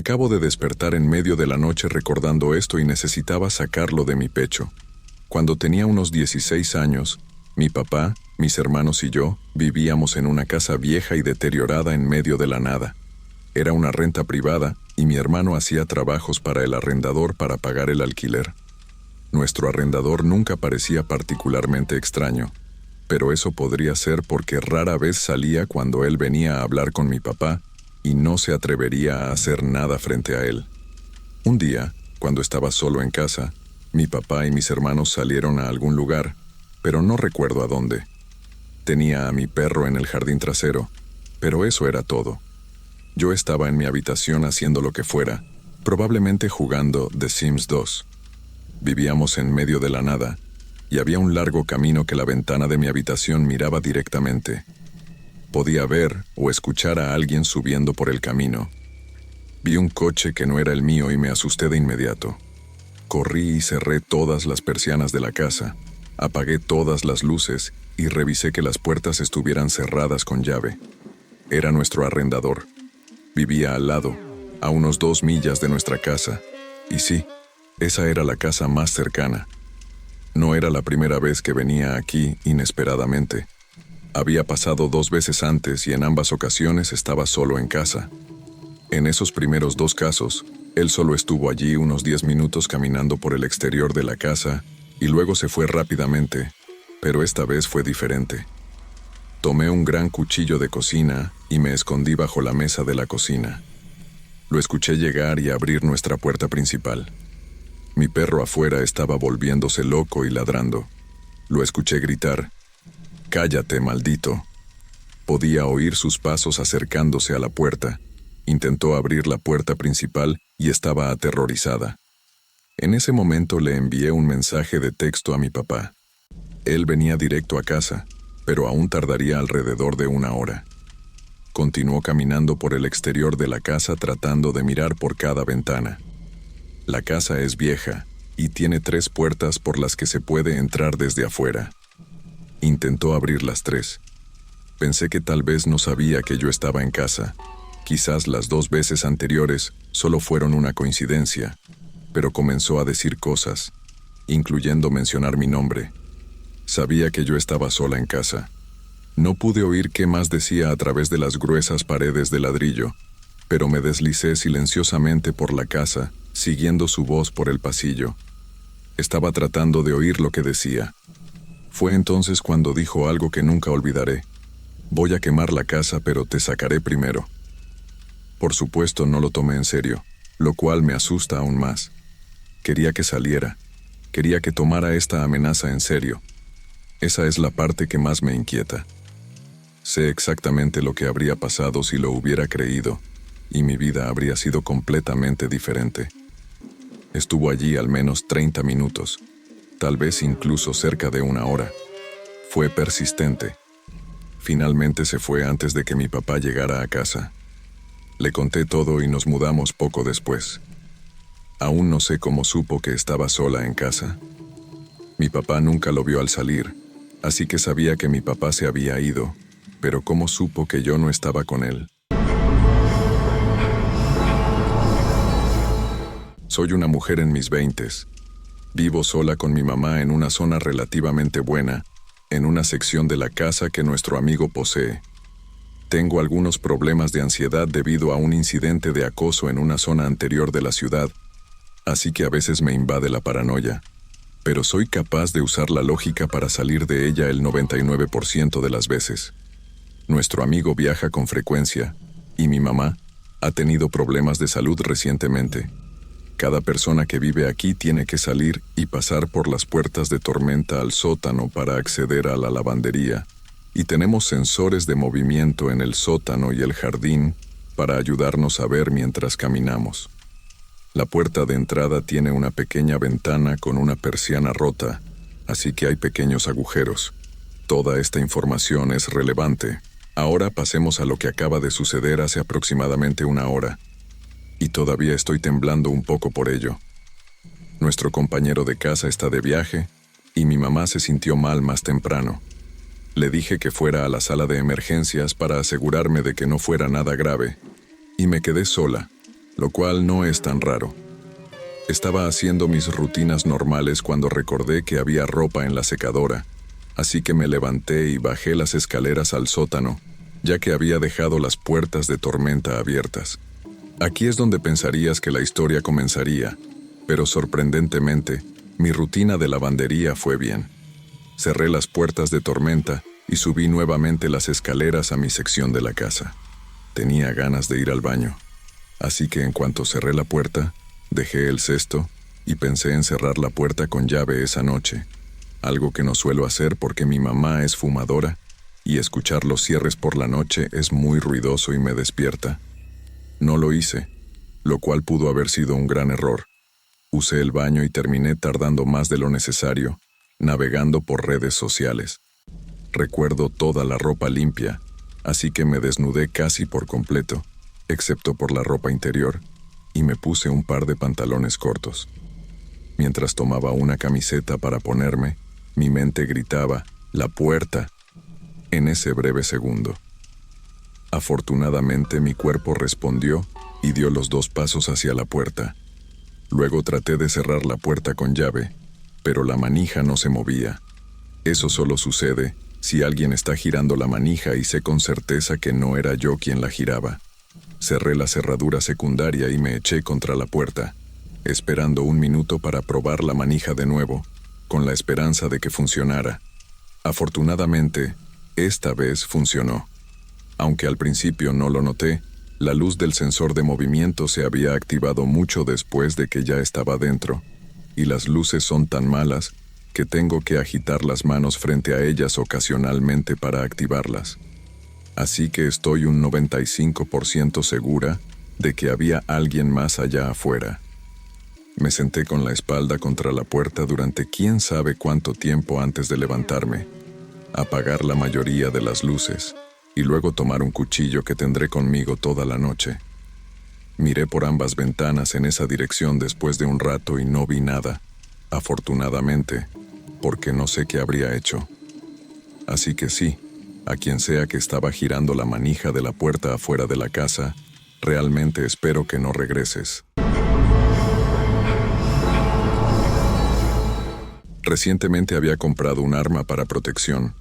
acabo de despertar en medio de la noche recordando esto y necesitaba sacarlo de mi pecho. Cuando tenía unos 16 años, mi papá, mis hermanos y yo vivíamos en una casa vieja y deteriorada en medio de la nada. Era una renta privada y mi hermano hacía trabajos para el arrendador para pagar el alquiler. Nuestro arrendador nunca parecía particularmente extraño, pero eso podría ser porque rara vez salía cuando él venía a hablar con mi papá y no se atrevería a hacer nada frente a él. Un día, cuando estaba solo en casa, mi papá y mis hermanos salieron a algún lugar, pero no recuerdo a dónde. Tenía a mi perro en el jardín trasero, pero eso era todo. Yo estaba en mi habitación haciendo lo que fuera, probablemente jugando The Sims 2. Vivíamos en medio de la nada, y había un largo camino que la ventana de mi habitación miraba directamente. Podía ver o escuchar a alguien subiendo por el camino. Vi un coche que no era el mío y me asusté de inmediato. Corrí y cerré todas las persianas de la casa, apagué todas las luces y revisé que las puertas estuvieran cerradas con llave. Era nuestro arrendador. Vivía al lado, a unos 2 millas de nuestra casa. Y sí, esa era la casa más cercana. No era la primera vez que venía aquí inesperadamente. Había pasado 2 veces antes y en ambas ocasiones estaba solo en casa. En esos primeros 2 casos, él solo estuvo allí unos 10 minutos caminando por el exterior de la casa y luego se fue rápidamente, pero esta vez fue diferente. Tomé un gran cuchillo de cocina y me escondí bajo la mesa de la cocina. Lo escuché llegar y abrir nuestra puerta principal. Mi perro afuera estaba volviéndose loco y ladrando. Lo escuché gritar: «¡Cállate, maldito!». Podía oír sus pasos acercándose a la puerta. Intentó abrir la puerta principal y estaba aterrorizada. En ese momento le envié un mensaje de texto a mi papá. Él venía directo a casa, pero aún tardaría alrededor de 1 hora. Continuó caminando por el exterior de la casa tratando de mirar por cada ventana. La casa es vieja y tiene 3 puertas por las que se puede entrar desde afuera. Intentó abrir las 3. Pensé que tal vez no sabía que yo estaba en casa. Quizás las 2 veces anteriores solo fueron una coincidencia, pero comenzó a decir cosas, incluyendo mencionar mi nombre. Sabía que yo estaba sola en casa. No pude oír qué más decía a través de las gruesas paredes de ladrillo, pero me deslicé silenciosamente por la casa, siguiendo su voz por el pasillo. Estaba tratando de oír lo que decía. Fue entonces cuando dijo algo que nunca olvidaré: «Voy a quemar la casa, pero te sacaré primero». Por supuesto no lo tomé en serio, lo cual me asusta aún más. Quería que saliera. Quería que tomara esta amenaza en serio. Esa es la parte que más me inquieta. Sé exactamente lo que habría pasado si lo hubiera creído, y mi vida habría sido completamente diferente. Estuvo allí al menos 30 minutos, tal vez incluso cerca de 1 hora. Fue persistente. Finalmente se fue antes de que mi papá llegara a casa. Le conté todo y nos mudamos poco después. Aún no sé cómo supo que estaba sola en casa. Mi papá nunca lo vio al salir, así que sabía que mi papá se había ido, pero ¿cómo supo que yo no estaba con él? Soy una mujer en mis 20s. Vivo sola con mi mamá en una zona relativamente buena, en una sección de la casa que nuestro amigo posee. Tengo algunos problemas de ansiedad debido a un incidente de acoso en una zona anterior de la ciudad, así que a veces me invade la paranoia, pero soy capaz de usar la lógica para salir de ella el 99% de las veces. Nuestro amigo viaja con frecuencia, y mi mamá ha tenido problemas de salud recientemente. Cada persona que vive aquí tiene que salir y pasar por las puertas de tormenta al sótano para acceder a la lavandería, y tenemos sensores de movimiento en el sótano y el jardín para ayudarnos a ver mientras caminamos. La puerta de entrada tiene una pequeña ventana con una persiana rota, así que hay pequeños agujeros. Toda esta información es relevante. Ahora pasemos a lo que acaba de suceder hace aproximadamente 1 hora. Y todavía estoy temblando un poco por ello. Nuestro compañero de casa está de viaje, y mi mamá se sintió mal más temprano. Le dije que fuera a la sala de emergencias para asegurarme de que no fuera nada grave, y me quedé sola, lo cual no es tan raro. Estaba haciendo mis rutinas normales cuando recordé que había ropa en la secadora, así que me levanté y bajé las escaleras al sótano, ya que había dejado las puertas de tormenta abiertas. Aquí es donde pensarías que la historia comenzaría, pero sorprendentemente, mi rutina de lavandería fue bien. Cerré las puertas de tormenta y subí nuevamente las escaleras a mi sección de la casa. Tenía ganas de ir al baño, así que en cuanto cerré la puerta, dejé el cesto y pensé en cerrar la puerta con llave esa noche, algo que no suelo hacer porque mi mamá es fumadora y escuchar los cierres por la noche es muy ruidoso y me despierta. No lo hice, lo cual pudo haber sido un gran error. Usé el baño y terminé tardando más de lo necesario, navegando por redes sociales. Recuerdo toda la ropa limpia, así que me desnudé casi por completo, excepto por la ropa interior, y me puse un par de pantalones cortos. Mientras tomaba una camiseta para ponerme, mi mente gritaba, ¡la puerta!, en ese breve segundo. Afortunadamente mi cuerpo respondió y dio los 2 pasos hacia la puerta. Luego traté de cerrar la puerta con llave, pero la manija no se movía. Eso solo sucede si alguien está girando la manija y sé con certeza que no era yo quien la giraba. Cerré la cerradura secundaria y me eché contra la puerta, esperando 1 minuto para probar la manija de nuevo, con la esperanza de que funcionara. Afortunadamente, esta vez funcionó. Aunque al principio no lo noté, la luz del sensor de movimiento se había activado mucho después de que ya estaba dentro, y las luces son tan malas que tengo que agitar las manos frente a ellas ocasionalmente para activarlas. Así que estoy un 95% segura de que había alguien más allá afuera. Me senté con la espalda contra la puerta durante quién sabe cuánto tiempo antes de levantarme, apagar la mayoría de las luces y luego tomar un cuchillo que tendré conmigo toda la noche. Miré por ambas ventanas en esa dirección después de un rato y no vi nada, afortunadamente, porque no sé qué habría hecho. Así que sí, a quien sea que estaba girando la manija de la puerta afuera de la casa, realmente espero que no regreses. Recientemente había comprado un arma para protección.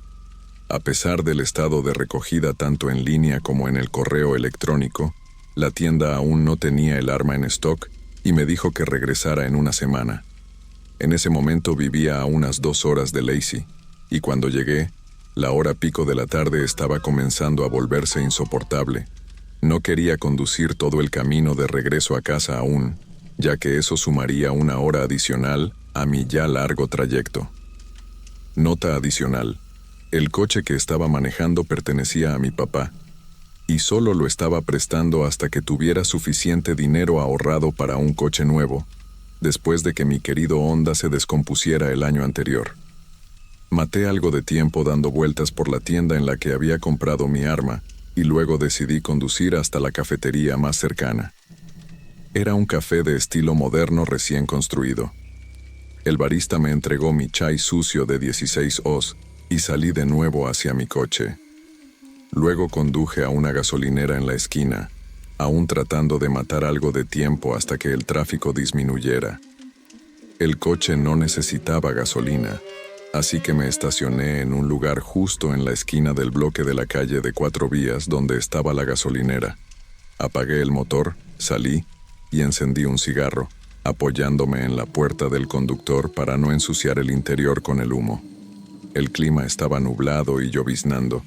A pesar del estado de recogida tanto en línea como en el correo electrónico, la tienda aún no tenía el arma en stock y me dijo que regresara en una semana. En ese momento vivía a unas 2 horas de Lacey, y cuando llegué, la hora pico de la tarde estaba comenzando a volverse insoportable. No quería conducir todo el camino de regreso a casa aún, ya que eso sumaría 1 hora adicional a mi ya largo trayecto. Nota adicional: el coche que estaba manejando pertenecía a mi papá, y solo lo estaba prestando hasta que tuviera suficiente dinero ahorrado para un coche nuevo, después de que mi querido Honda se descompusiera el año anterior. Maté algo de tiempo dando vueltas por la tienda en la que había comprado mi arma, y luego decidí conducir hasta la cafetería más cercana. Era un café de estilo moderno recién construido. El barista me entregó mi chai sucio de 16 oz y salí de nuevo hacia mi coche. Luego conduje a una gasolinera en la esquina, aún tratando de matar algo de tiempo hasta que el tráfico disminuyera. El coche no necesitaba gasolina, así que me estacioné en un lugar justo en la esquina del bloque de la calle de 4 vías donde estaba la gasolinera. Apagué el motor, salí y encendí un cigarro, apoyándome en la puerta del conductor para no ensuciar el interior con el humo. El clima estaba nublado y lloviznando,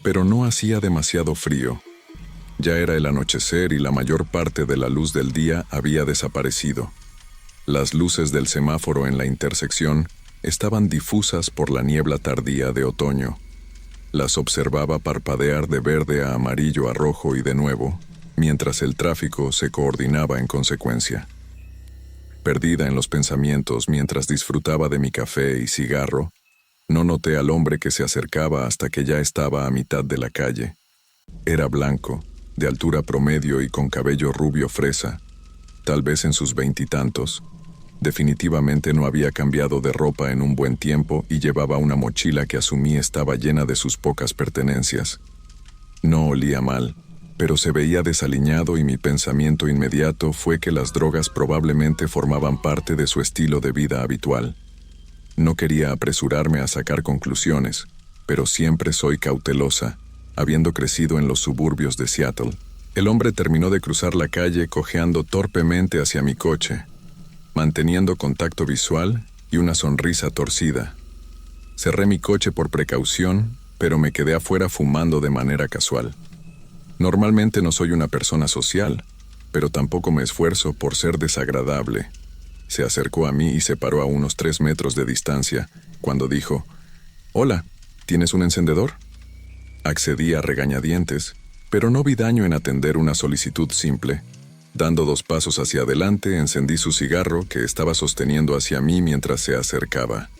pero no hacía demasiado frío. Ya era el anochecer y la mayor parte de la luz del día había desaparecido. Las luces del semáforo en la intersección estaban difusas por la niebla tardía de otoño. Las observaba parpadear de verde a amarillo a rojo y de nuevo, mientras el tráfico se coordinaba en consecuencia. Perdida en los pensamientos mientras disfrutaba de mi café y cigarro, no noté al hombre que se acercaba hasta que ya estaba a mitad de la calle. Era blanco, de altura promedio y con cabello rubio fresa, tal vez en sus 20 y tantos. Definitivamente no había cambiado de ropa en un buen tiempo y llevaba una mochila que asumí estaba llena de sus pocas pertenencias. No olía mal, pero se veía desaliñado y mi pensamiento inmediato fue que las drogas probablemente formaban parte de su estilo de vida habitual. No quería apresurarme a sacar conclusiones, pero siempre soy cautelosa, habiendo crecido en los suburbios de Seattle. El hombre terminó de cruzar la calle cojeando torpemente hacia mi coche, manteniendo contacto visual y una sonrisa torcida. Cerré mi coche por precaución, pero me quedé afuera fumando de manera casual. Normalmente no soy una persona social, pero tampoco me esfuerzo por ser desagradable. Se acercó a mí y se paró a unos 3 metros de distancia, cuando dijo: «Hola, ¿tienes un encendedor?». Accedí a regañadientes, pero no vi daño en atender una solicitud simple. Dando 2 pasos hacia adelante, encendí su cigarro que estaba sosteniendo hacia mí mientras se acercaba.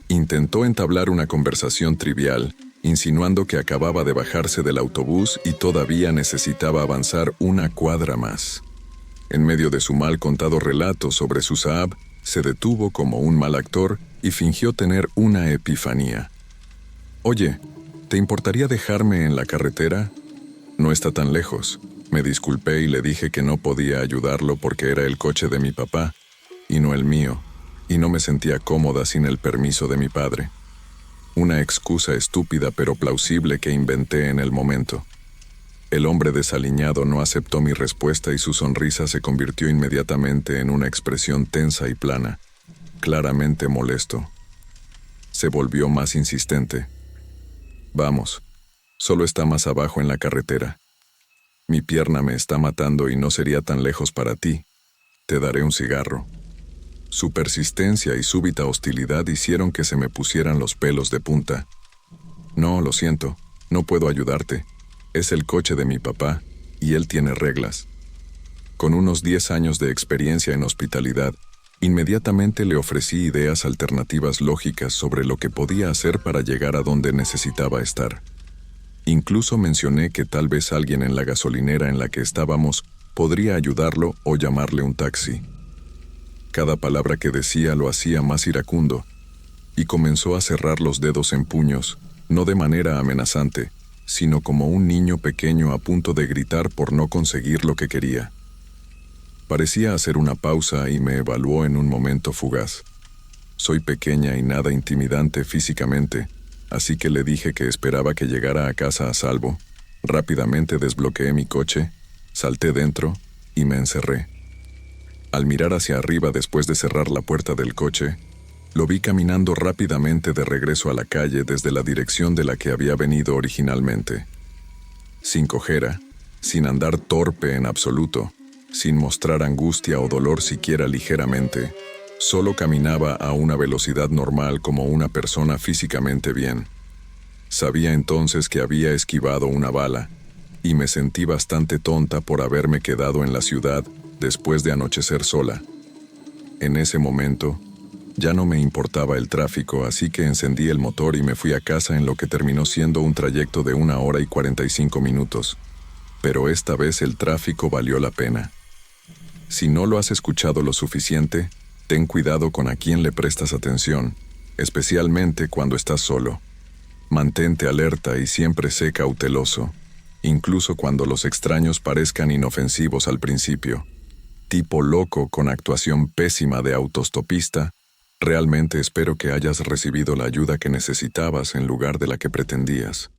Intentó entablar una conversación trivial, insinuando que acababa de bajarse del autobús y todavía necesitaba avanzar una cuadra más. En medio de su mal contado relato sobre su Saab, se detuvo como un mal actor y fingió tener una epifanía. «Oye, ¿te importaría dejarme en la carretera? No está tan lejos». Me disculpé y le dije que no podía ayudarlo porque era el coche de mi papá, y no el mío, y no me sentía cómoda sin el permiso de mi padre. Una excusa estúpida pero plausible que inventé en el momento. El hombre desaliñado no aceptó mi respuesta y su sonrisa se convirtió inmediatamente en una expresión tensa y plana, claramente molesto. Se volvió más insistente. «Vamos, solo está más abajo en la carretera. Mi pierna me está matando y no sería tan lejos para ti. Te daré un cigarro». Su persistencia y súbita hostilidad hicieron que se me pusieran los pelos de punta. «No, lo siento, no puedo ayudarte. Es el coche de mi papá, y él tiene reglas». Con unos 10 años de experiencia en hospitalidad, inmediatamente le ofrecí ideas alternativas lógicas sobre lo que podía hacer para llegar a donde necesitaba estar. Incluso mencioné que tal vez alguien en la gasolinera en la que estábamos podría ayudarlo o llamarle un taxi. Cada palabra que decía lo hacía más iracundo, y comenzó a cerrar los dedos en puños, no de manera amenazante, sino como un niño pequeño a punto de gritar por no conseguir lo que quería. Parecía hacer una pausa y me evaluó en un momento fugaz. Soy pequeña y nada intimidante físicamente, así que le dije que esperaba que llegara a casa a salvo. Rápidamente desbloqueé mi coche, salté dentro y me encerré. Al mirar hacia arriba después de cerrar la puerta del coche, lo vi caminando rápidamente de regreso a la calle desde la dirección de la que había venido originalmente. Sin cojera, sin andar torpe en absoluto, sin mostrar angustia o dolor siquiera ligeramente, solo caminaba a una velocidad normal como una persona físicamente bien. Sabía entonces que había esquivado una bala, y me sentí bastante tonta por haberme quedado en la ciudad después de anochecer sola. En ese momento, ya no me importaba el tráfico, así que encendí el motor y me fui a casa en lo que terminó siendo un trayecto de 1 hora y 45 minutos. Pero esta vez el tráfico valió la pena. Si no lo has escuchado lo suficiente, ten cuidado con a quién le prestas atención, especialmente cuando estás solo. Mantente alerta y siempre sé cauteloso, incluso cuando los extraños parezcan inofensivos al principio. Tipo loco con actuación pésima de autostopista, realmente espero que hayas recibido la ayuda que necesitabas en lugar de la que pretendías.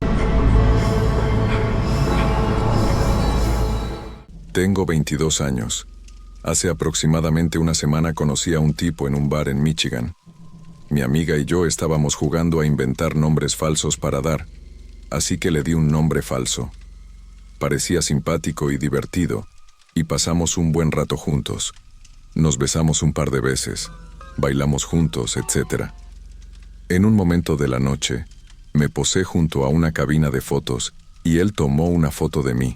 Tengo 22 años. Hace aproximadamente una semana conocí a un tipo en un bar en Michigan. Mi amiga y yo estábamos jugando a inventar nombres falsos para dar, así que le di un nombre falso. Parecía simpático y divertido, y pasamos un buen rato juntos. Nos besamos un par de veces, bailamos juntos, etc. En un momento de la noche, me posé junto a una cabina de fotos y él tomó una foto de mí.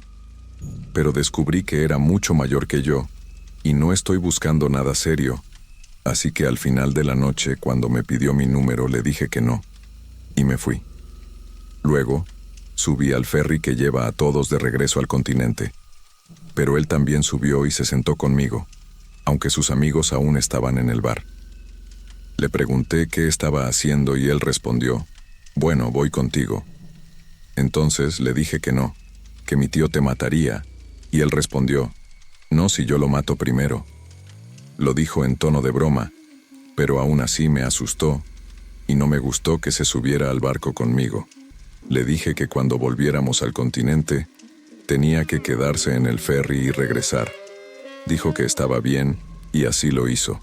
Pero descubrí que era mucho mayor que yo, y no estoy buscando nada serio, así que al final de la noche, cuando me pidió mi número, le dije que no, y me fui. Luego, subí al ferry que lleva a todos de regreso al continente. Pero él también subió y se sentó conmigo, aunque sus amigos aún estaban en el bar. Le pregunté qué estaba haciendo y él respondió: «Bueno, voy contigo». Entonces le dije que no, que mi tío te mataría, y él respondió, no si yo lo mato primero. Lo dijo en tono de broma, pero aún así me asustó, y no me gustó que se subiera al barco conmigo. Le dije que cuando volviéramos al continente, tenía que quedarse en el ferry y regresar. Dijo que estaba bien, y así lo hizo.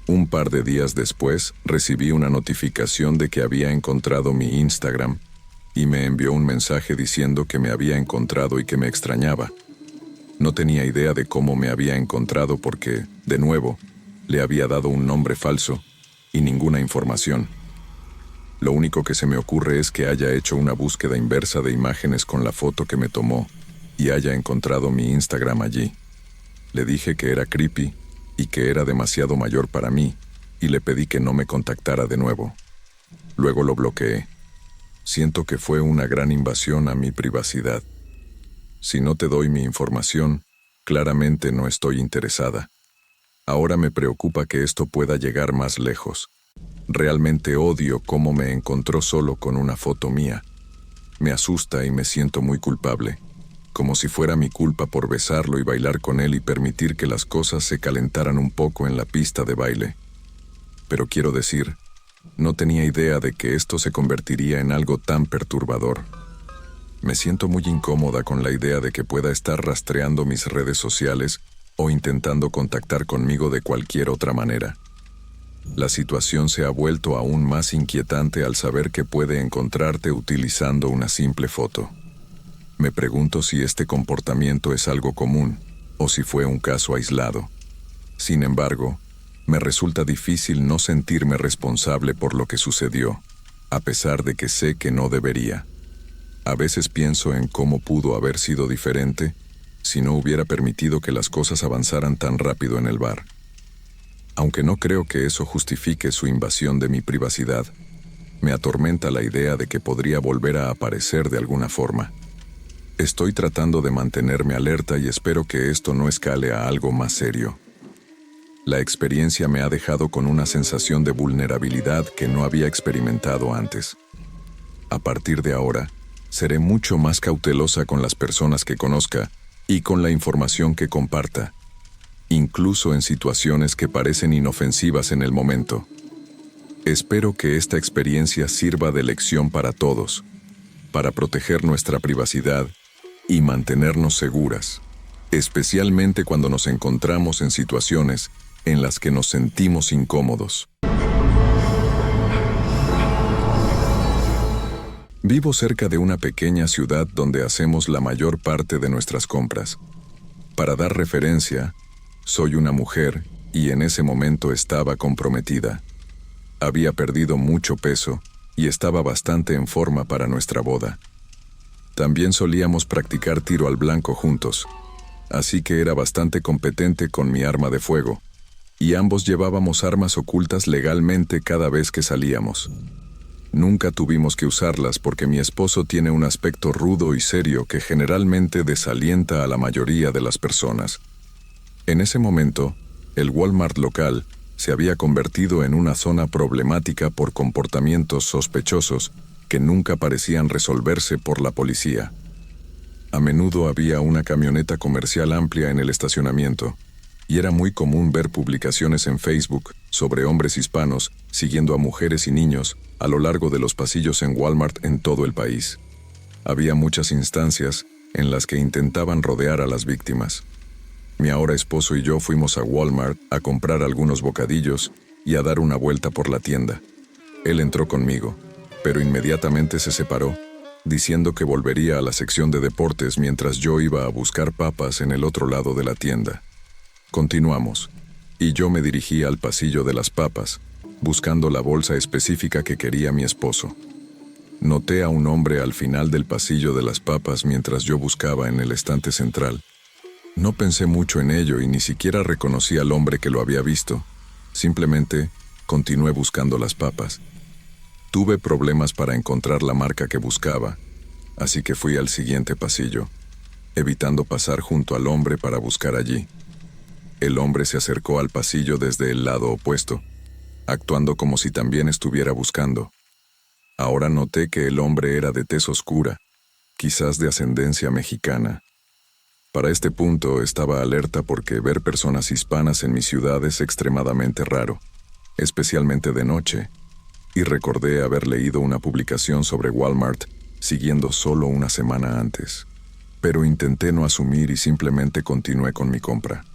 Un par de días después, recibí una notificación de que había encontrado mi Instagram, y me envió un mensaje diciendo que me había encontrado y que me extrañaba. No tenía idea de cómo me había encontrado porque, de nuevo, le había dado un nombre falso y ninguna información. Lo único que se me ocurre es que haya hecho una búsqueda inversa de imágenes con la foto que me tomó y haya encontrado mi Instagram allí. Le dije que era creepy y que era demasiado mayor para mí y le pedí que no me contactara de nuevo. Luego lo bloqueé. Siento que fue una gran invasión a mi privacidad. Si no te doy mi información, claramente no estoy interesada. Ahora me preocupa que esto pueda llegar más lejos. Realmente odio cómo me encontró solo con una foto mía. Me asusta y me siento muy culpable, como si fuera mi culpa por besarlo y bailar con él y permitir que las cosas se calentaran un poco en la pista de baile. Pero quiero decir, no tenía idea de que esto se convertiría en algo tan perturbador. Me siento muy incómoda con la idea de que pueda estar rastreando mis redes sociales o intentando contactar conmigo de cualquier otra manera. La situación se ha vuelto aún más inquietante al saber que puede encontrarte utilizando una simple foto. Me pregunto si este comportamiento es algo común o si fue un caso aislado. Sin embargo, me resulta difícil no sentirme responsable por lo que sucedió, a pesar de que sé que no debería. A veces pienso en cómo pudo haber sido diferente si no hubiera permitido que las cosas avanzaran tan rápido en el bar. Aunque no creo que eso justifique su invasión de mi privacidad, me atormenta la idea de que podría volver a aparecer de alguna forma. Estoy tratando de mantenerme alerta y espero que esto no escale a algo más serio. La experiencia me ha dejado con una sensación de vulnerabilidad que no había experimentado antes. A partir de ahora, seré mucho más cautelosa con las personas que conozca y con la información que comparta, incluso en situaciones que parecen inofensivas en el momento. Espero que esta experiencia sirva de lección para todos, para proteger nuestra privacidad y mantenernos seguras, especialmente cuando nos encontramos en situaciones en las que nos sentimos incómodos. Vivo cerca de una pequeña ciudad donde hacemos la mayor parte de nuestras compras. Para dar referencia, soy una mujer y en ese momento estaba comprometida. Había perdido mucho peso y estaba bastante en forma para nuestra boda. También solíamos practicar tiro al blanco juntos, así que era bastante competente con mi arma de fuego, y ambos llevábamos armas ocultas legalmente cada vez que salíamos. Nunca tuvimos que usarlas porque mi esposo tiene un aspecto rudo y serio que generalmente desalienta a la mayoría de las personas. En ese momento, el Walmart local se había convertido en una zona problemática por comportamientos sospechosos que nunca parecían resolverse por la policía. A menudo había una camioneta comercial amplia en el estacionamiento, y era muy común ver publicaciones en Facebook sobre hombres hispanos siguiendo a mujeres y niños a lo largo de los pasillos en Walmart en todo el país. Había muchas instancias en las que intentaban rodear a las víctimas. Mi ahora esposo y yo fuimos a Walmart a comprar algunos bocadillos y a dar una vuelta por la tienda. Él entró conmigo, pero inmediatamente se separó, diciendo que volvería a la sección de deportes mientras yo iba a buscar papas en el otro lado de la tienda. Continuamos, y yo me dirigí al pasillo de las papas, buscando la bolsa específica que quería mi esposo. Noté a un hombre al final del pasillo de las papas mientras yo buscaba en el estante central. No pensé mucho en ello y ni siquiera reconocí al hombre que lo había visto. Simplemente continué buscando las papas. Tuve problemas para encontrar la marca que buscaba, así que fui al siguiente pasillo, evitando pasar junto al hombre para buscar allí. El hombre se acercó al pasillo desde el lado opuesto, actuando como si también estuviera buscando. Ahora noté que el hombre era de tez oscura, quizás de ascendencia mexicana. Para este punto estaba alerta porque ver personas hispanas en mi ciudad es extremadamente raro, especialmente de noche, y recordé haber leído una publicación sobre Walmart siguiendo solo una semana antes. Pero intenté no asumir y simplemente continué con mi compra.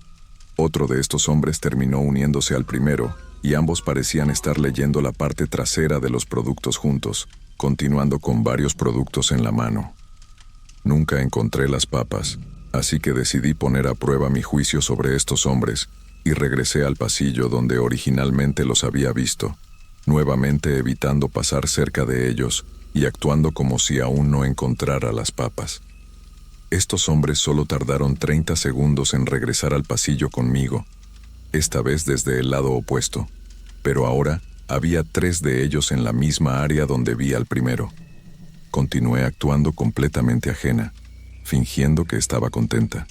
Otro de estos hombres terminó uniéndose al primero, y ambos parecían estar leyendo la parte trasera de los productos juntos, continuando con varios productos en la mano. Nunca encontré las papas, así que decidí poner a prueba mi juicio sobre estos hombres y regresé al pasillo donde originalmente los había visto, nuevamente evitando pasar cerca de ellos y actuando como si aún no encontrara las papas. Estos hombres solo tardaron 30 segundos en regresar al pasillo conmigo, esta vez desde el lado opuesto, pero ahora había 3 de ellos en la misma área donde vi al primero. Continué actuando completamente ajena, fingiendo que estaba contenta.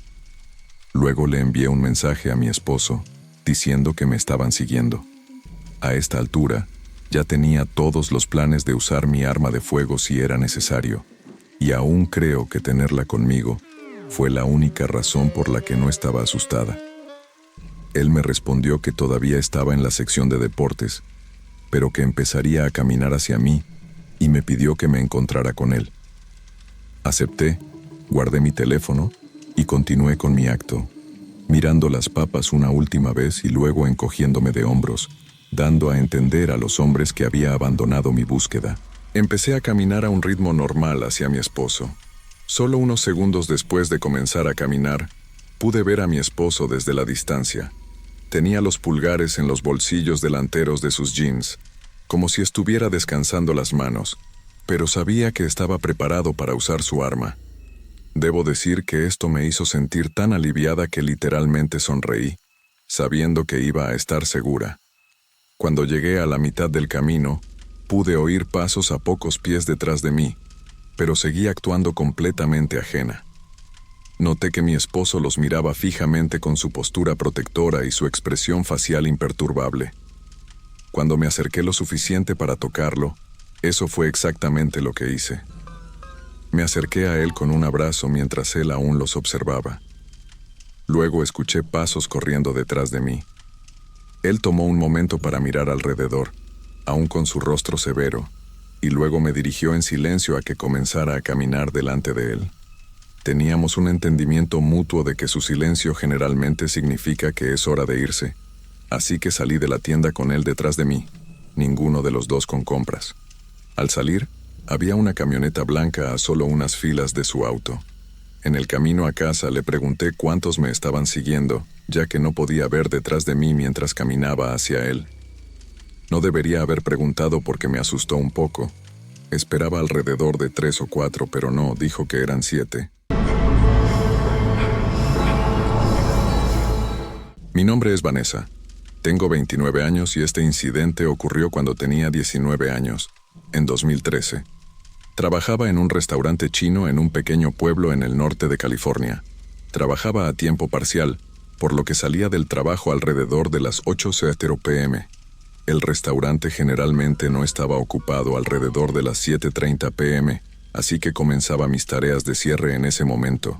Luego le envié un mensaje a mi esposo, diciendo que me estaban siguiendo. A esta altura, ya tenía todos los planes de usar mi arma de fuego si era necesario, y aún creo que tenerla conmigo fue la única razón por la que no estaba asustada. Él me respondió que todavía estaba en la sección de deportes, pero que empezaría a caminar hacia mí y me pidió que me encontrara con él. Acepté, guardé mi teléfono y continué con mi acto, mirando las papas una última vez y luego encogiéndome de hombros, dando a entender a los hombres que había abandonado mi búsqueda. Empecé a caminar a un ritmo normal hacia mi esposo. Solo unos segundos después de comenzar a caminar, pude ver a mi esposo desde la distancia. Tenía los pulgares en los bolsillos delanteros de sus jeans, como si estuviera descansando las manos, pero sabía que estaba preparado para usar su arma. Debo decir que esto me hizo sentir tan aliviada que literalmente sonreí, sabiendo que iba a estar segura. Cuando llegué a la mitad del camino, pude oír pasos a pocos pies detrás de mí, pero seguí actuando completamente ajena. Noté que mi esposo los miraba fijamente con su postura protectora y su expresión facial imperturbable. Cuando me acerqué lo suficiente para tocarlo, eso fue exactamente lo que hice. Me acerqué a él con un abrazo mientras él aún los observaba. Luego escuché pasos corriendo detrás de mí. Él tomó un momento para mirar alrededor, aún con su rostro severo, y luego me dirigió en silencio a que comenzara a caminar delante de él. Teníamos un entendimiento mutuo de que su silencio generalmente significa que es hora de irse, así que salí de la tienda con él detrás de mí, ninguno de los dos con compras. Al salir, había una camioneta blanca a solo unas filas de su auto. En el camino a casa le pregunté cuántos me estaban siguiendo, ya que no podía ver detrás de mí mientras caminaba hacia él. No debería haber preguntado porque me asustó un poco. Esperaba alrededor de 3 o 4, pero no, dijo que eran 7. Mi nombre es Vanessa. Tengo 29 años y este incidente ocurrió cuando tenía 19 años, en 2013. Trabajaba en un restaurante chino en un pequeño pueblo en el norte de California. Trabajaba a tiempo parcial, por lo que salía del trabajo alrededor de las 8:00 p.m. El restaurante generalmente no estaba ocupado alrededor de las 7:30 p.m., así que comenzaba mis tareas de cierre en ese momento.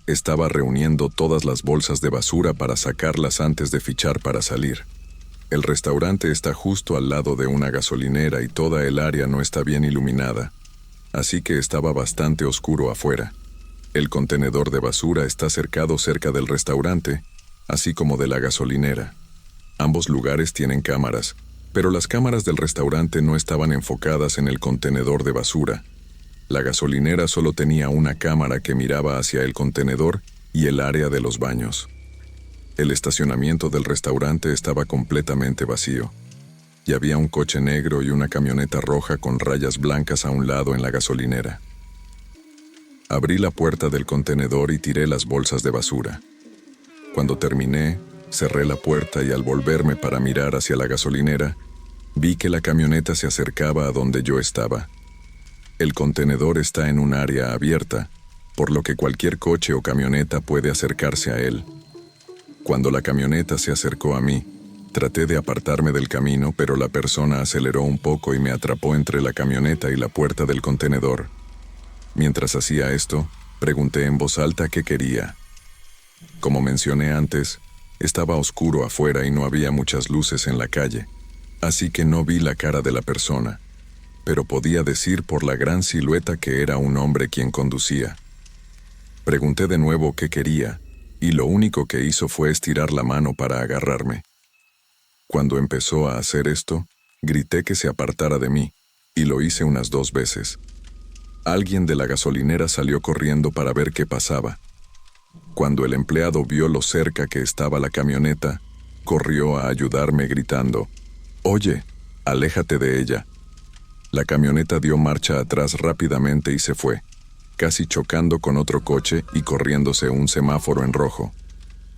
Estaba reuniendo todas las bolsas de basura para sacarlas antes de fichar para salir. El restaurante está justo al lado de una gasolinera y toda el área no está bien iluminada, así que estaba bastante oscuro afuera. El contenedor de basura está cercado cerca del restaurante, así como de la gasolinera. Ambos lugares tienen cámaras, pero las cámaras del restaurante no estaban enfocadas en el contenedor de basura. La gasolinera solo tenía una cámara que miraba hacia el contenedor y el área de los baños. El estacionamiento del restaurante estaba completamente vacío, y había un coche negro y una camioneta roja con rayas blancas a un lado en la gasolinera. Abrí la puerta del contenedor y tiré las bolsas de basura. Cuando terminé, cerré la puerta y al volverme para mirar hacia la gasolinera, vi que la camioneta se acercaba a donde yo estaba. El contenedor está en un área abierta, por lo que cualquier coche o camioneta puede acercarse a él. Cuando la camioneta se acercó a mí, traté de apartarme del camino, pero la persona aceleró un poco y me atrapó entre la camioneta y la puerta del contenedor. Mientras hacía esto, pregunté en voz alta qué quería. Como mencioné antes, estaba oscuro afuera y no había muchas luces en la calle, así que no vi la cara de la persona, pero podía decir por la gran silueta que era un hombre quien conducía. Pregunté de nuevo qué quería, y lo único que hizo fue estirar la mano para agarrarme. Cuando empezó a hacer esto, grité que se apartara de mí, y lo hice unas 2 veces. Alguien de la gasolinera salió corriendo para ver qué pasaba. Cuando el empleado vio lo cerca que estaba la camioneta, corrió a ayudarme gritando, «Oye, aléjate de ella». La camioneta dio marcha atrás rápidamente y se fue, casi chocando con otro coche y corriéndose un semáforo en rojo.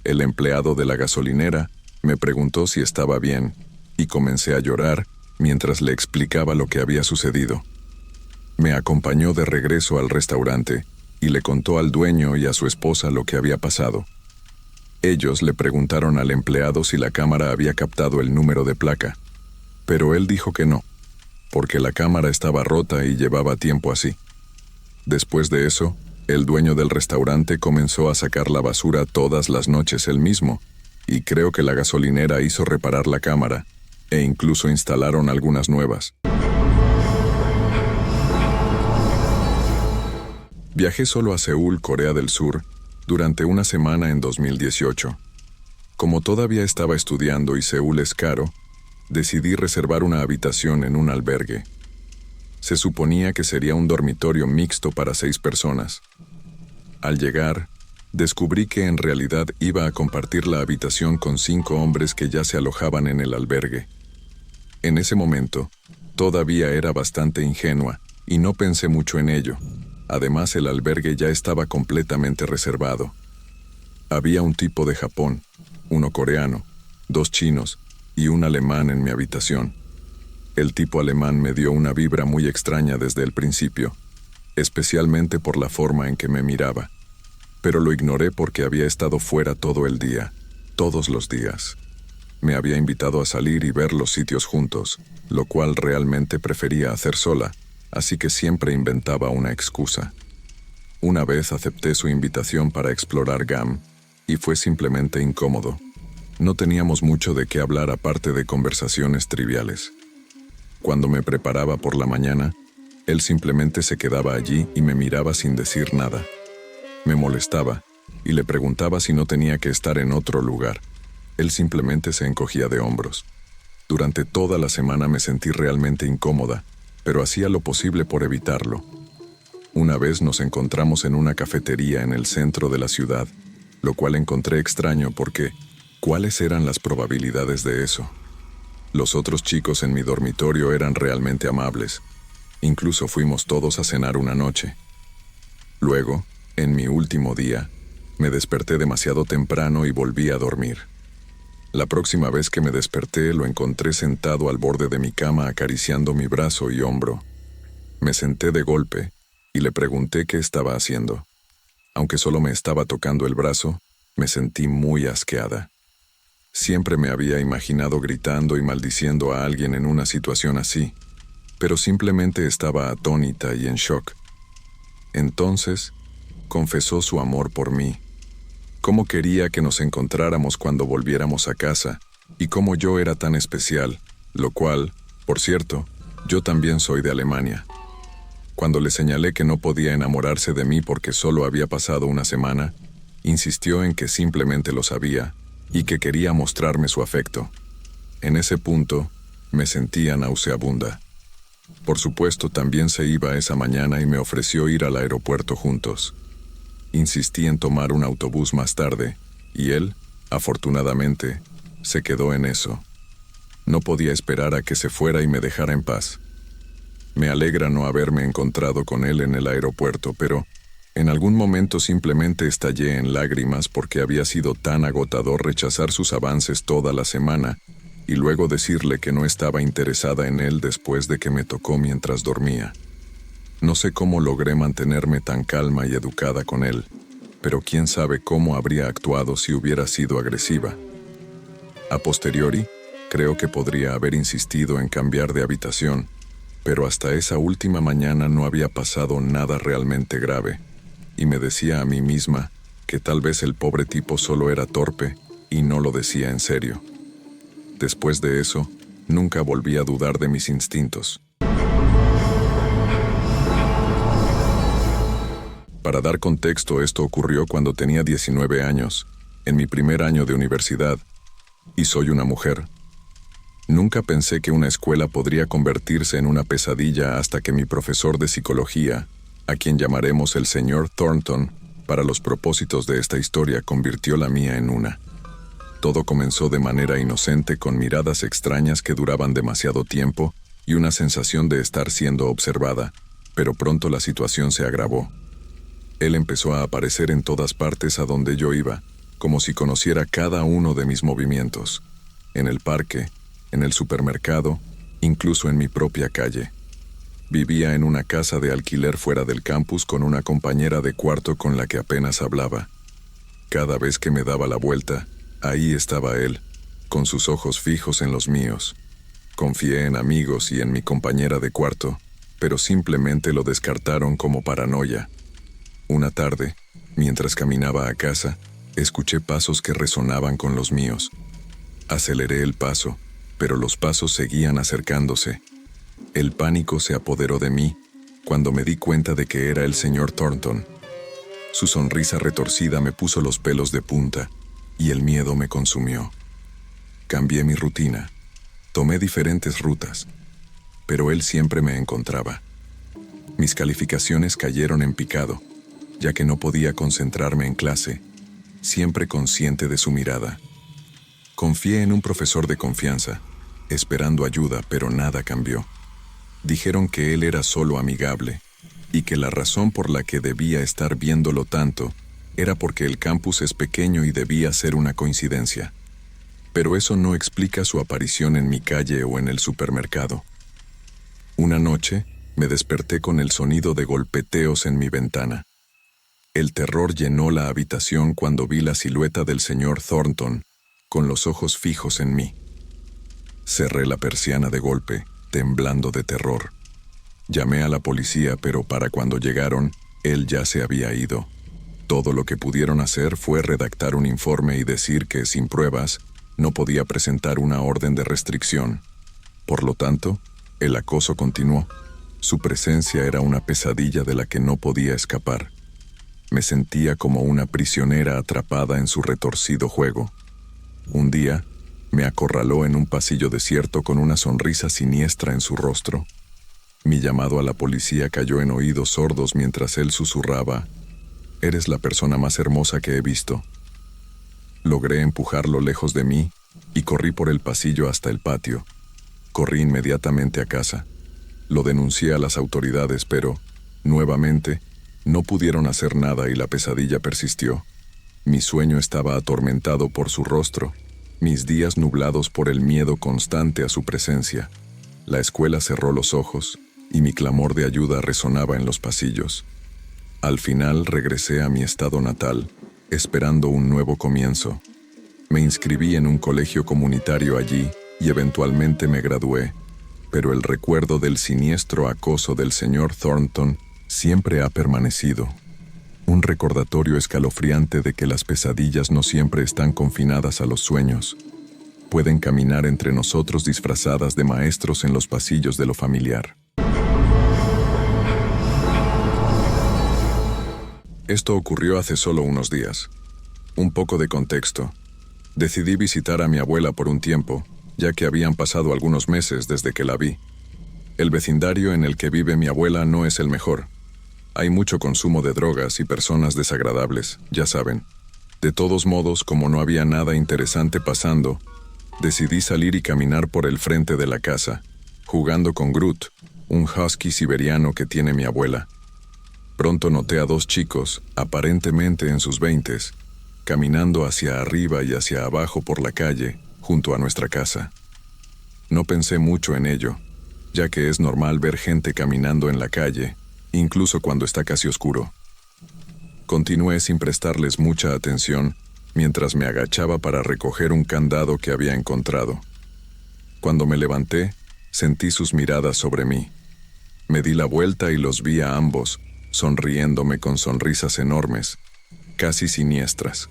El empleado de la gasolinera me preguntó si estaba bien, y comencé a llorar mientras le explicaba lo que había sucedido. Me acompañó de regreso al restaurante y le contó al dueño y a su esposa lo que había pasado. Ellos le preguntaron al empleado si la cámara había captado el número de placa, pero él dijo que no, porque la cámara estaba rota y llevaba tiempo así. Después de eso, el dueño del restaurante comenzó a sacar la basura todas las noches él mismo, y creo que la gasolinera hizo reparar la cámara, e incluso instalaron algunas nuevas. Viajé solo a Seúl, Corea del Sur, durante una semana en 2018. Como todavía estaba estudiando y Seúl es caro, decidí reservar una habitación en un albergue. Se suponía que sería un dormitorio mixto para 6 personas. Al llegar, descubrí que en realidad iba a compartir la habitación con 5 hombres que ya se alojaban en el albergue. En ese momento, todavía era bastante ingenua y no pensé mucho en ello. Además, el albergue ya estaba completamente reservado. Había un tipo de Japón, uno coreano, 2 chinos y un alemán en mi habitación. El tipo alemán me dio una vibra muy extraña desde el principio, especialmente por la forma en que me miraba. Pero lo ignoré porque había estado fuera todo el día, todos los días. Me había invitado a salir y ver los sitios juntos, lo cual realmente prefería hacer sola, así que siempre inventaba una excusa. Una vez acepté su invitación para explorar GAM, y fue simplemente incómodo. No teníamos mucho de qué hablar aparte de conversaciones triviales. Cuando me preparaba por la mañana, él simplemente se quedaba allí y me miraba sin decir nada. Me molestaba, y le preguntaba si no tenía que estar en otro lugar. Él simplemente se encogía de hombros. Durante toda la semana me sentí realmente incómoda, pero hacía lo posible por evitarlo. Una vez nos encontramos en una cafetería en el centro de la ciudad, lo cual encontré extraño porque, ¿cuáles eran las probabilidades de eso? Los otros chicos en mi dormitorio eran realmente amables. Incluso fuimos todos a cenar una noche. Luego, en mi último día, me desperté demasiado temprano y volví a dormir. La próxima vez que me desperté, lo encontré sentado al borde de mi cama acariciando mi brazo y hombro. Me senté de golpe y le pregunté qué estaba haciendo. Aunque solo me estaba tocando el brazo, me sentí muy asqueada. Siempre me había imaginado gritando y maldiciendo a alguien en una situación así, pero simplemente estaba atónita y en shock. Entonces, confesó su amor por mí. Cómo quería que nos encontráramos cuando volviéramos a casa, y cómo yo era tan especial, lo cual, por cierto, yo también soy de Alemania. Cuando le señalé que no podía enamorarse de mí porque solo había pasado una semana, insistió en que simplemente lo sabía, y que quería mostrarme su afecto. En ese punto, me sentía nauseabunda. Por supuesto, también se iba esa mañana y me ofreció ir al aeropuerto juntos. Insistí en tomar un autobús más tarde, y él, afortunadamente, se quedó en eso. No podía esperar a que se fuera y me dejara en paz. Me alegra no haberme encontrado con él en el aeropuerto, pero en algún momento simplemente estallé en lágrimas porque había sido tan agotador rechazar sus avances toda la semana y luego decirle que no estaba interesada en él después de que me tocó mientras dormía. No sé cómo logré mantenerme tan calma y educada con él, pero quién sabe cómo habría actuado si hubiera sido agresiva. A posteriori, creo que podría haber insistido en cambiar de habitación, Pero hasta esa última mañana no había pasado nada realmente grave, y me decía a mí misma que tal vez el pobre tipo solo era torpe y no lo decía en serio. Después de eso, nunca volví a dudar de mis instintos. Para dar contexto, esto ocurrió cuando tenía 19 años, en mi primer año de universidad, y soy una mujer. Nunca pensé que una escuela podría convertirse en una pesadilla hasta que mi profesor de psicología, a quien llamaremos el señor Thornton, para los propósitos de esta historia, convirtió la mía en una. Todo comenzó de manera inocente, con miradas extrañas que duraban demasiado tiempo y una sensación de estar siendo observada, pero pronto la situación se agravó. Él empezó a aparecer en todas partes a donde yo iba, como si conociera cada uno de mis movimientos. En el parque, en el supermercado, incluso en mi propia calle. Vivía en una casa de alquiler fuera del campus con una compañera de cuarto con la que apenas hablaba. Cada vez que me daba la vuelta, ahí estaba él, con sus ojos fijos en los míos. Confié en amigos y en mi compañera de cuarto, pero simplemente lo descartaron como paranoia. Una tarde, mientras caminaba a casa, escuché pasos que resonaban con los míos. Aceleré el paso, pero los pasos seguían acercándose. El pánico se apoderó de mí cuando me di cuenta de que era el señor Thornton. Su sonrisa retorcida me puso los pelos de punta y el miedo me consumió. Cambié mi rutina, tomé diferentes rutas, pero él siempre me encontraba. Mis calificaciones cayeron en picado, ya que no podía concentrarme en clase, siempre consciente de su mirada. Confié en un profesor de confianza, esperando ayuda, pero nada cambió. Dijeron que él era solo amigable, y que la razón por la que debía estar viéndolo tanto era porque el campus es pequeño y debía ser una coincidencia. Pero eso no explica su aparición en mi calle o en el supermercado. Una noche, me desperté con el sonido de golpeteos en mi ventana. El terror llenó la habitación cuando vi la silueta del señor Thornton, con los ojos fijos en mí. Cerré la persiana de golpe, temblando de terror. Llamé a la policía, pero para cuando llegaron, él ya se había ido. Todo lo que pudieron hacer fue redactar un informe y decir que, sin pruebas, no podía presentar una orden de restricción. Por lo tanto, el acoso continuó. Su presencia era una pesadilla de la que no podía escapar. Me sentía como una prisionera atrapada en su retorcido juego. Un día, me acorraló en un pasillo desierto con una sonrisa siniestra en su rostro. Mi llamado a la policía cayó en oídos sordos mientras él susurraba: «Eres la persona más hermosa que he visto». Logré empujarlo lejos de mí y corrí por el pasillo hasta el patio. Corrí inmediatamente a casa. Lo denuncié a las autoridades, pero, nuevamente, no pudieron hacer nada y la pesadilla persistió. Mi sueño estaba atormentado por su rostro, mis días nublados por el miedo constante a su presencia. La escuela cerró los ojos y mi clamor de ayuda resonaba en los pasillos. Al final regresé a mi estado natal, esperando un nuevo comienzo. Me inscribí en un colegio comunitario allí y eventualmente me gradué, pero el recuerdo del siniestro acoso del señor Thornton siempre ha permanecido. Un recordatorio escalofriante de que las pesadillas no siempre están confinadas a los sueños. Pueden caminar entre nosotros disfrazadas de maestros en los pasillos de lo familiar. Esto ocurrió hace solo unos días. Un poco de contexto. Decidí visitar a mi abuela por un tiempo, ya que habían pasado algunos meses desde que la vi. El vecindario en el que vive mi abuela no es el mejor. Hay mucho consumo de drogas y personas desagradables, ya saben. De todos modos, como no había nada interesante pasando, decidí salir y caminar por el frente de la casa, jugando con Groot, un husky siberiano que tiene mi abuela. Pronto noté a dos chicos, aparentemente en sus 20s, caminando hacia arriba y hacia abajo por la calle, junto a nuestra casa. No pensé mucho en ello, ya que es normal ver gente caminando en la calle, incluso cuando está casi oscuro. Continué sin prestarles mucha atención, mientras me agachaba para recoger un candado que había encontrado. Cuando me levanté, sentí sus miradas sobre mí. Me di la vuelta y los vi a ambos, sonriéndome con sonrisas enormes, casi siniestras.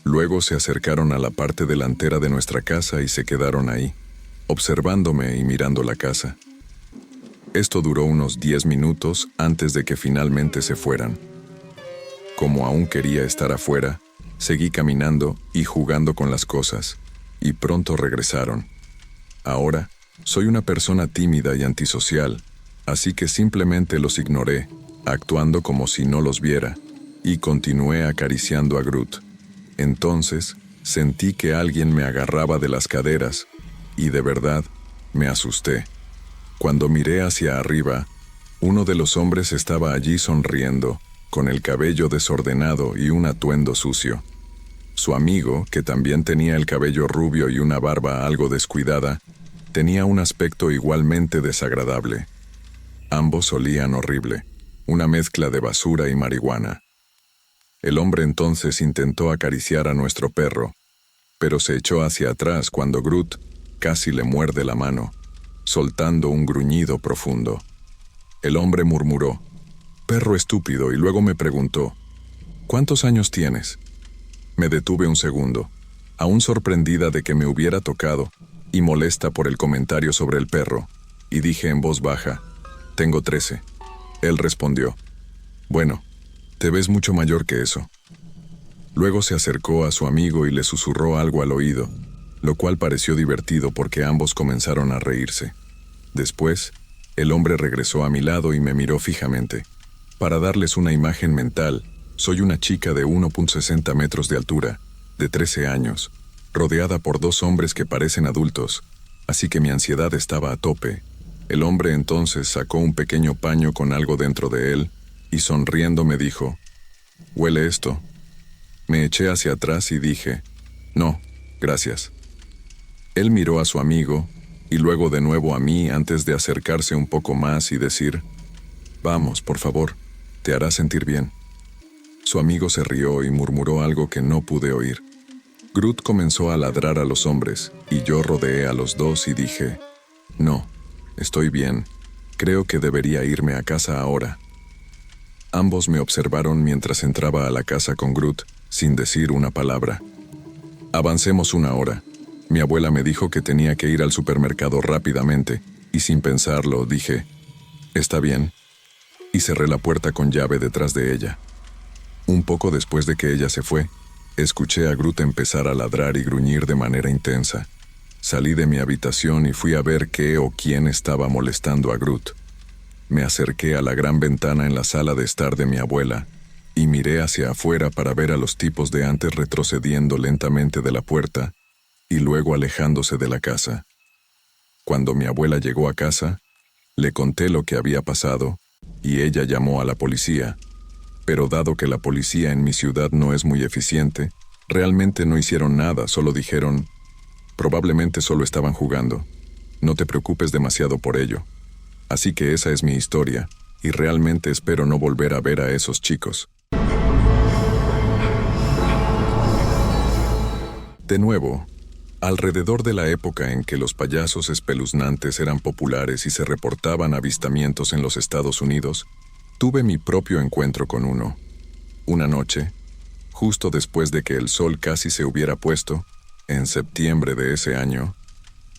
Luego se acercaron a la parte delantera de nuestra casa y se quedaron ahí, observándome y mirando la casa. Esto duró unos 10 minutos antes de que finalmente se fueran. Como aún quería estar afuera, seguí caminando y jugando con las cosas, y pronto regresaron. Ahora, soy una persona tímida y antisocial, así que simplemente los ignoré, actuando como si no los viera, y continué acariciando a Groot. Entonces, sentí que alguien me agarraba de las caderas, y de verdad, me asusté. Cuando miré hacia arriba, uno de los hombres estaba allí sonriendo, con el cabello desordenado y un atuendo sucio. Su amigo, que también tenía el cabello rubio y una barba algo descuidada, tenía un aspecto igualmente desagradable. Ambos olían horrible, una mezcla de basura y marihuana. El hombre entonces intentó acariciar a nuestro perro, pero se echó hacia atrás cuando Groot casi le muerde la mano, soltando un gruñido profundo. El hombre murmuró, «Perro estúpido», y luego me preguntó, «¿Cuántos años tienes?». Me detuve un segundo, aún sorprendida de que me hubiera tocado, y molesta por el comentario sobre el perro, y dije en voz baja, «Tengo 13». Él respondió, «Bueno, te ves mucho mayor que eso». Luego se acercó a su amigo y le susurró algo al oído, lo cual pareció divertido porque ambos comenzaron a reírse. Después, el hombre regresó a mi lado y me miró fijamente. Para darles una imagen mental, soy una chica de 1,60 metros de altura, de 13 años, rodeada por dos hombres que parecen adultos, así que mi ansiedad estaba a tope. El hombre entonces sacó un pequeño paño con algo dentro de él y sonriendo me dijo, «¿Huele esto?». Me eché hacia atrás y dije, «No, gracias». Él miró a su amigo y luego de nuevo a mí antes de acercarse un poco más y decir, «Vamos, por favor, te hará sentir bien». Su amigo se rió y murmuró algo que no pude oír. Groot comenzó a ladrar a los hombres y yo rodeé a los dos y dije, «No, estoy bien, creo que debería irme a casa ahora». Ambos me observaron mientras entraba a la casa con Groot, sin decir una palabra. Avancemos 1 hora. Mi abuela me dijo que tenía que ir al supermercado rápidamente, y sin pensarlo dije, «Está bien», y cerré la puerta con llave detrás de ella. Un poco después de que ella se fue, escuché a Groot empezar a ladrar y gruñir de manera intensa. Salí de mi habitación y fui a ver qué o quién estaba molestando a Groot. Me acerqué a la gran ventana en la sala de estar de mi abuela y miré hacia afuera para ver a los tipos de antes retrocediendo lentamente de la puerta y luego alejándose de la casa. Cuando mi abuela llegó a casa, le conté lo que había pasado y ella llamó a la policía, pero dado que la policía en mi ciudad no es muy eficiente, realmente no hicieron nada, solo dijeron, «Probablemente solo estaban jugando. No te preocupes demasiado por ello». Así que esa es mi historia, y realmente espero no volver a ver a esos chicos. De nuevo, alrededor de la época en que los payasos espeluznantes eran populares y se reportaban avistamientos en los Estados Unidos, tuve mi propio encuentro con uno. Una noche, justo después de que el sol casi se hubiera puesto, en septiembre de ese año,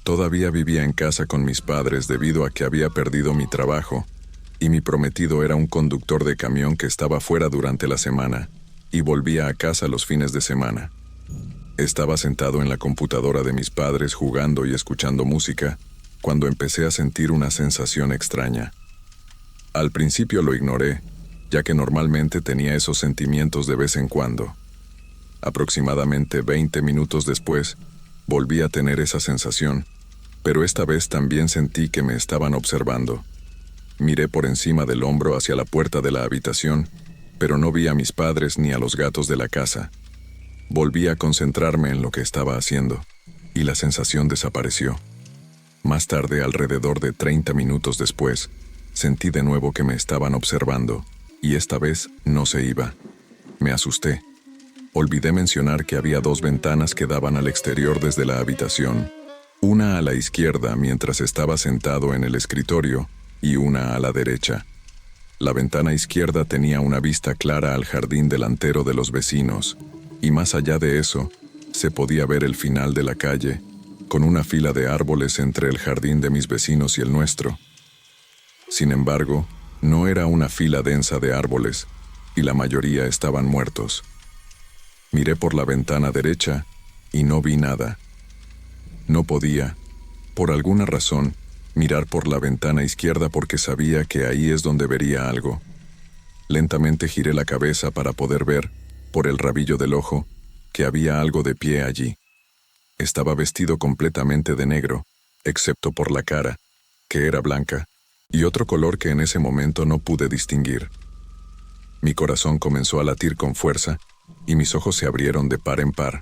todavía vivía en casa con mis padres debido a que había perdido mi trabajo, y mi prometido era un conductor de camión que estaba fuera durante la semana, y volvía a casa los fines de semana. Estaba sentado en la computadora de mis padres jugando y escuchando música, cuando empecé a sentir una sensación extraña. Al principio lo ignoré, ya que normalmente tenía esos sentimientos de vez en cuando. Aproximadamente 20 minutos después, volví a tener esa sensación, pero esta vez también sentí que me estaban observando. Miré por encima del hombro hacia la puerta de la habitación, pero no vi a mis padres ni a los gatos de la casa. Volví a concentrarme en lo que estaba haciendo, y la sensación desapareció. Más tarde, alrededor de 30 minutos después, sentí de nuevo que me estaban observando, y esta vez no se iba. Me asusté. Olvidé mencionar que había 2 ventanas que daban al exterior desde la habitación, una a la izquierda mientras estaba sentado en el escritorio y una a la derecha. La ventana izquierda tenía una vista clara al jardín delantero de los vecinos, y más allá de eso, se podía ver el final de la calle, con una fila de árboles entre el jardín de mis vecinos y el nuestro. Sin embargo, no era una fila densa de árboles, y la mayoría estaban muertos. Miré por la ventana derecha y no vi nada. No podía, por alguna razón, mirar por la ventana izquierda porque sabía que ahí es donde vería algo. Lentamente giré la cabeza para poder ver, por el rabillo del ojo, que había algo de pie allí. Estaba vestido completamente de negro, excepto por la cara, que era blanca, y otro color que en ese momento no pude distinguir. Mi corazón comenzó a latir con fuerza, y mis ojos se abrieron de par en par.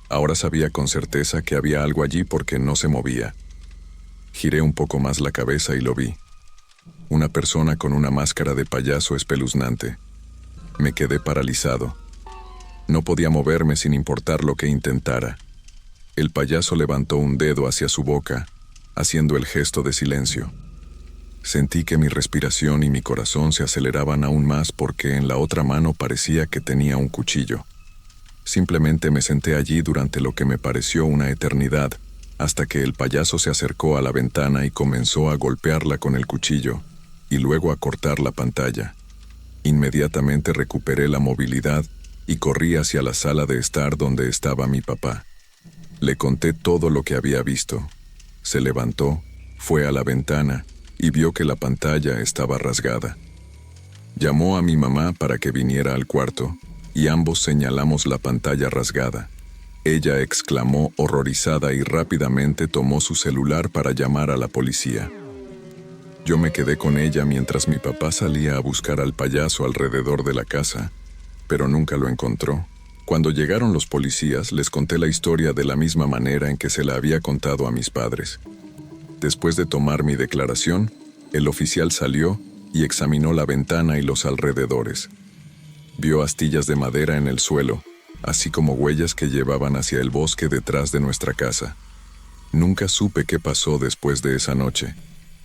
Ahora sabía con certeza que había algo allí porque no se movía. Giré un poco más la cabeza y lo vi. Una persona con una máscara de payaso espeluznante. Me quedé paralizado. No podía moverme sin importar lo que intentara. El payaso levantó un dedo hacia su boca, haciendo el gesto de silencio. Sentí que mi respiración y mi corazón se aceleraban aún más porque en la otra mano parecía que tenía un cuchillo. Simplemente me senté allí durante lo que me pareció una eternidad, hasta que el payaso se acercó a la ventana y comenzó a golpearla con el cuchillo, y luego a cortar la pantalla. Inmediatamente recuperé la movilidad y corrí hacia la sala de estar donde estaba mi papá. Le conté todo lo que había visto. Se levantó, fue a la ventana y vio que la pantalla estaba rasgada. Llamó a mi mamá para que viniera al cuarto, y ambos señalamos la pantalla rasgada. Ella exclamó horrorizada y rápidamente tomó su celular para llamar a la policía. Yo me quedé con ella mientras mi papá salía a buscar al payaso alrededor de la casa, pero nunca lo encontró. Cuando llegaron los policías, les conté la historia de la misma manera en que se la había contado a mis padres. Después de tomar mi declaración, el oficial salió y examinó la ventana y los alrededores. Vio astillas de madera en el suelo, así como huellas que llevaban hacia el bosque detrás de nuestra casa. Nunca supe qué pasó después de esa noche,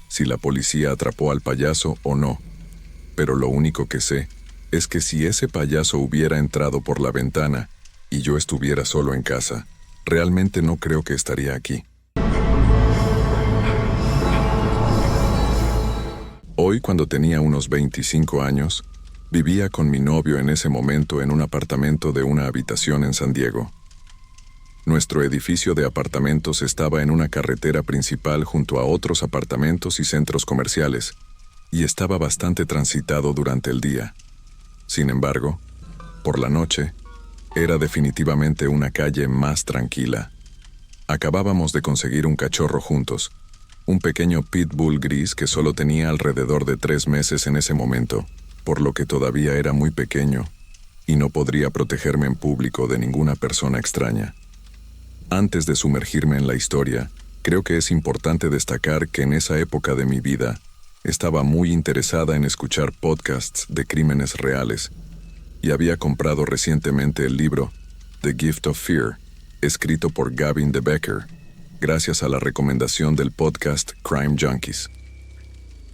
si la policía atrapó al payaso o no, pero lo único que sé es que si ese payaso hubiera entrado por la ventana y yo estuviera solo en casa, realmente no creo que estaría aquí. Hoy, cuando tenía unos 25 años, vivía con mi novio en ese momento en un apartamento de una habitación en San Diego. Nuestro edificio de apartamentos estaba en una carretera principal junto a otros apartamentos y centros comerciales, y estaba bastante transitado durante el día. Sin embargo, por la noche, era definitivamente una calle más tranquila. Acabábamos de conseguir un cachorro juntos, un pequeño pitbull gris que solo tenía alrededor de 3 meses en ese momento, por lo que todavía era muy pequeño, y no podría protegerme en público de ninguna persona extraña. Antes de sumergirme en la historia, creo que es importante destacar que en esa época de mi vida, estaba muy interesada en escuchar podcasts de crímenes reales, y había comprado recientemente el libro The Gift of Fear, escrito por Gavin de Becker, gracias a la recomendación del podcast Crime Junkies.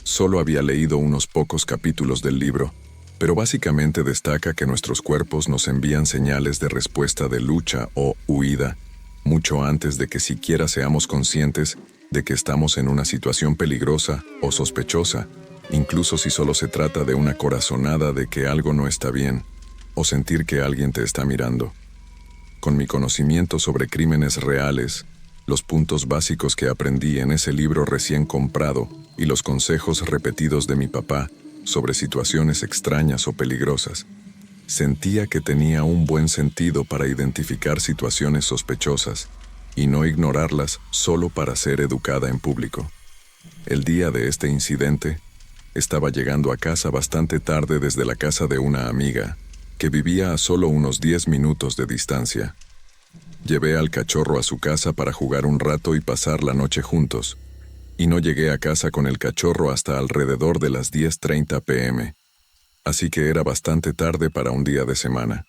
Solo había leído unos pocos capítulos del libro, pero básicamente destaca que nuestros cuerpos nos envían señales de respuesta de lucha o huida, mucho antes de que siquiera seamos conscientes de que estamos en una situación peligrosa o sospechosa, incluso si solo se trata de una corazonada de que algo no está bien, o sentir que alguien te está mirando. Con mi conocimiento sobre crímenes reales, los puntos básicos que aprendí en ese libro recién comprado y los consejos repetidos de mi papá sobre situaciones extrañas o peligrosas, sentía que tenía un buen sentido para identificar situaciones sospechosas y no ignorarlas solo para ser educada en público. El día de este incidente, estaba llegando a casa bastante tarde desde la casa de una amiga, que vivía a solo unos 10 minutos de distancia. Llevé al cachorro a su casa para jugar un rato y pasar la noche juntos, y no llegué a casa con el cachorro hasta alrededor de las 10:30 p.m., así que era bastante tarde para un día de semana.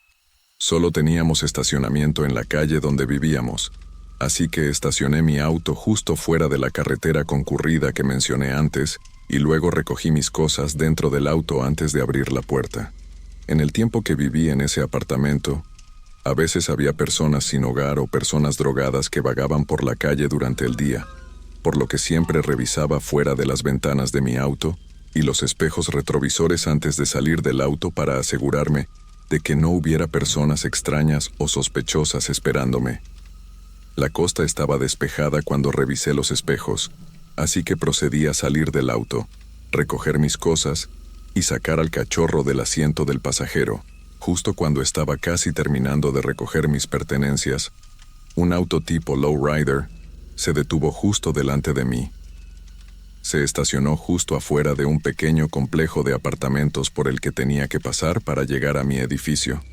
Solo teníamos estacionamiento en la calle donde vivíamos, así que estacioné mi auto justo fuera de la carretera concurrida que mencioné antes y luego recogí mis cosas dentro del auto antes de abrir la puerta. En el tiempo que viví en ese apartamento, a veces había personas sin hogar o personas drogadas que vagaban por la calle durante el día, por lo que siempre revisaba fuera de las ventanas de mi auto y los espejos retrovisores antes de salir del auto para asegurarme de que no hubiera personas extrañas o sospechosas esperándome. La costa estaba despejada cuando revisé los espejos, así que procedí a salir del auto, recoger mis cosas y sacar al cachorro del asiento del pasajero. Justo cuando estaba casi terminando de recoger mis pertenencias, un auto tipo lowrider se detuvo justo delante de mí. Se estacionó justo afuera de un pequeño complejo de apartamentos por el que tenía que pasar para llegar a mi edificio.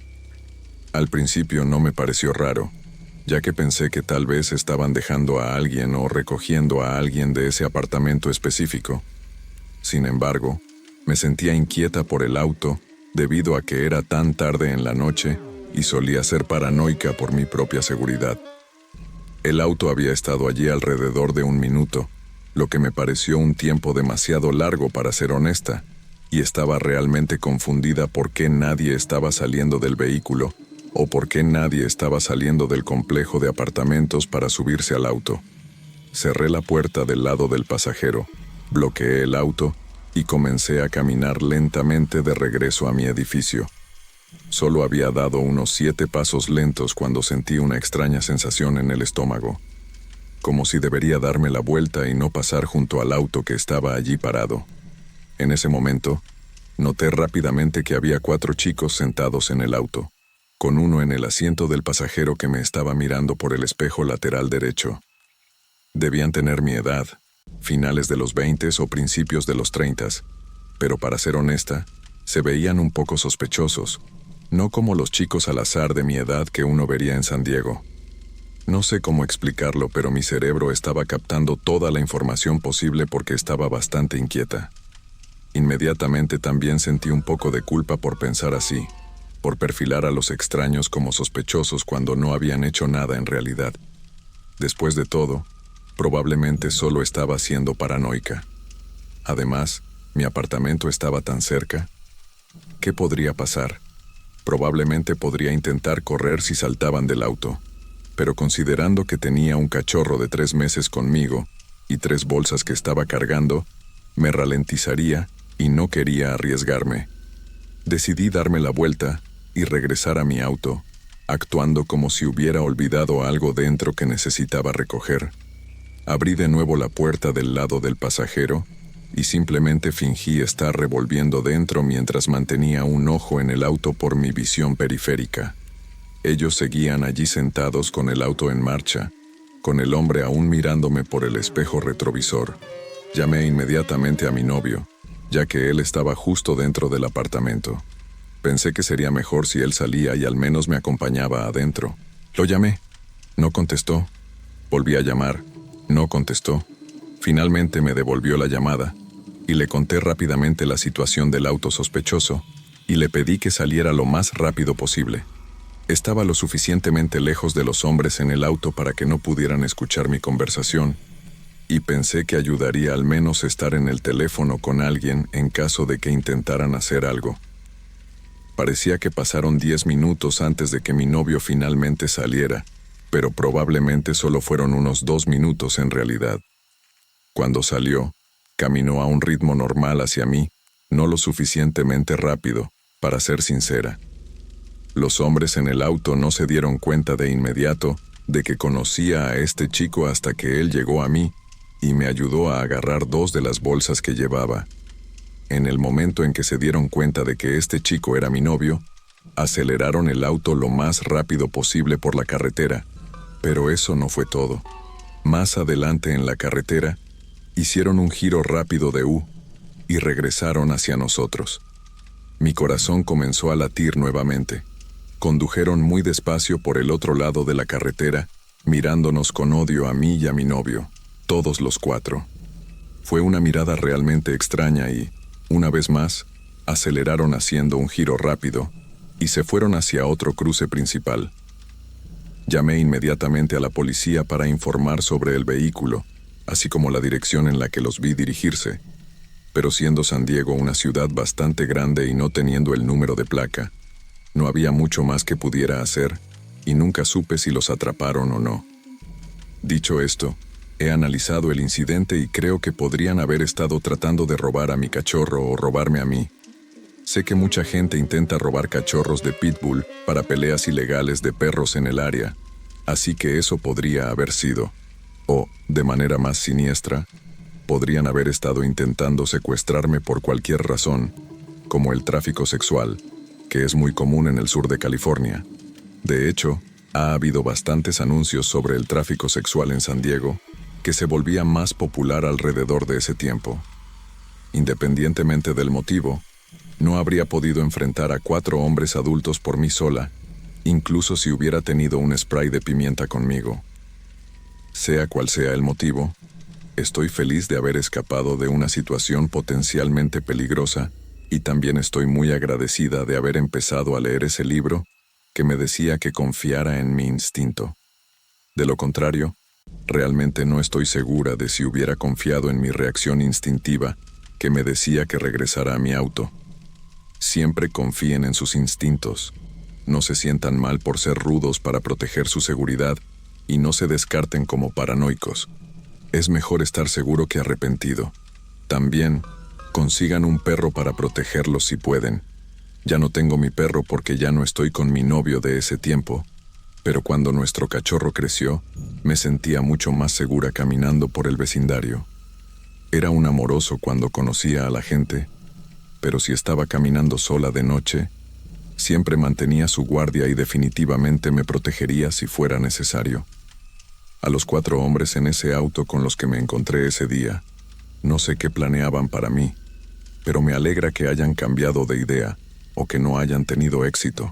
Al principio no me pareció raro, ya que pensé que tal vez estaban dejando a alguien o recogiendo a alguien de ese apartamento específico. Sin embargo, me sentía inquieta por el auto debido a que era tan tarde en la noche y solía ser paranoica por mi propia seguridad. El auto había estado allí alrededor de 1 minuto, lo que me pareció un tiempo demasiado largo para ser honesta, y estaba realmente confundida por qué nadie estaba saliendo del vehículo o por qué nadie estaba saliendo del complejo de apartamentos para subirse al auto. Cerré la puerta del lado del pasajero, bloqueé el auto y comencé a caminar lentamente de regreso a mi edificio. Solo había dado unos 7 pasos lentos cuando sentí una extraña sensación en el estómago, como si debería darme la vuelta y no pasar junto al auto que estaba allí parado. En ese momento, noté rápidamente que había 4 chicos sentados en el auto, con uno en el asiento del pasajero que me estaba mirando por el espejo lateral derecho. Debían tener mi edad, finales de los 20 o principios de los 30, pero para ser honesta, se veían un poco sospechosos, no como los chicos al azar de mi edad que uno vería en San Diego. No sé cómo explicarlo, pero mi cerebro estaba captando toda la información posible porque estaba bastante inquieta. Inmediatamente también sentí un poco de culpa por pensar así, por perfilar a los extraños como sospechosos cuando no habían hecho nada en realidad. Después de todo, probablemente solo estaba siendo paranoica. Además, mi apartamento estaba tan cerca. ¿Qué podría pasar? Probablemente podría intentar correr si saltaban del auto, pero considerando que tenía un cachorro de 3 meses conmigo y 3 bolsas que estaba cargando, me ralentizaría y no quería arriesgarme. Decidí darme la vuelta y regresar a mi auto, actuando como si hubiera olvidado algo dentro que necesitaba recoger. Abrí de nuevo la puerta del lado del pasajero y simplemente fingí estar revolviendo dentro mientras mantenía un ojo en el auto por mi visión periférica. Ellos seguían allí sentados con el auto en marcha, con el hombre aún mirándome por el espejo retrovisor. Llamé inmediatamente a mi novio, ya que él estaba justo dentro del apartamento. Pensé que sería mejor si él salía y al menos me acompañaba adentro. Lo llamé. No contestó. Volví a llamar. No contestó. Finalmente me devolvió la llamada y le conté rápidamente la situación del auto sospechoso y le pedí que saliera lo más rápido posible. Estaba lo suficientemente lejos de los hombres en el auto para que no pudieran escuchar mi conversación, y pensé que ayudaría al menos estar en el teléfono con alguien en caso de que intentaran hacer algo. Parecía que pasaron 10 minutos antes de que mi novio finalmente saliera, pero probablemente solo fueron unos 2 minutos en realidad. Cuando salió, caminó a un ritmo normal hacia mí, no lo suficientemente rápido, para ser sincera. Los hombres en el auto no se dieron cuenta de inmediato de que conocía a este chico hasta que él llegó a mí y me ayudó a agarrar 2 de las bolsas que llevaba. En el momento en que se dieron cuenta de que este chico era mi novio, aceleraron el auto lo más rápido posible por la carretera, pero eso no fue todo. Más adelante en la carretera, hicieron un giro rápido de U y regresaron hacia nosotros. Mi corazón comenzó a latir nuevamente. Condujeron muy despacio por el otro lado de la carretera, mirándonos con odio a mí y a mi novio, todos los 4. Fue una mirada realmente extraña y, una vez más, aceleraron haciendo un giro rápido y se fueron hacia otro cruce principal. Llamé inmediatamente a la policía para informar sobre el vehículo, así como la dirección en la que los vi dirigirse. pero siendo San Diego una ciudad bastante grande y no teniendo el número de placa, no había mucho más que pudiera hacer, y nunca supe si los atraparon o no. Dicho esto, he analizado el incidente y creo que podrían haber estado tratando de robar a mi cachorro o robarme a mí. Sé que mucha gente intenta robar cachorros de pitbull para peleas ilegales de perros en el área, así que eso podría haber sido. O, de manera más siniestra, podrían haber estado intentando secuestrarme por cualquier razón, como el tráfico sexual, que es muy común en el sur de California. De hecho, ha habido bastantes anuncios sobre el tráfico sexual en San Diego, que se volvía más popular alrededor de ese tiempo. Independientemente del motivo, no habría podido enfrentar a 4 hombres adultos por mí sola, incluso si hubiera tenido un spray de pimienta conmigo. Sea cual sea el motivo, estoy feliz de haber escapado de una situación potencialmente peligrosa y también estoy muy agradecida de haber empezado a leer ese libro que me decía que confiara en mi instinto. De lo contrario, realmente no estoy segura de si hubiera confiado en mi reacción instintiva que me decía que regresara a mi auto. Siempre confíen en sus instintos. No se sientan mal por ser rudos para proteger su seguridad y no se descarten como paranoicos. Es mejor estar seguro que arrepentido. También, consigan un perro para protegerlos si pueden. Ya no tengo mi perro porque ya no estoy con mi novio de ese tiempo, pero cuando nuestro cachorro creció, me sentía mucho más segura caminando por el vecindario. Era un amoroso cuando conocía a la gente, pero si estaba caminando sola de noche, siempre mantenía su guardia y definitivamente me protegería si fuera necesario. A los 4 hombres en ese auto con los que me encontré ese día, no sé qué planeaban para mí, pero me alegra que hayan cambiado de idea o que no hayan tenido éxito.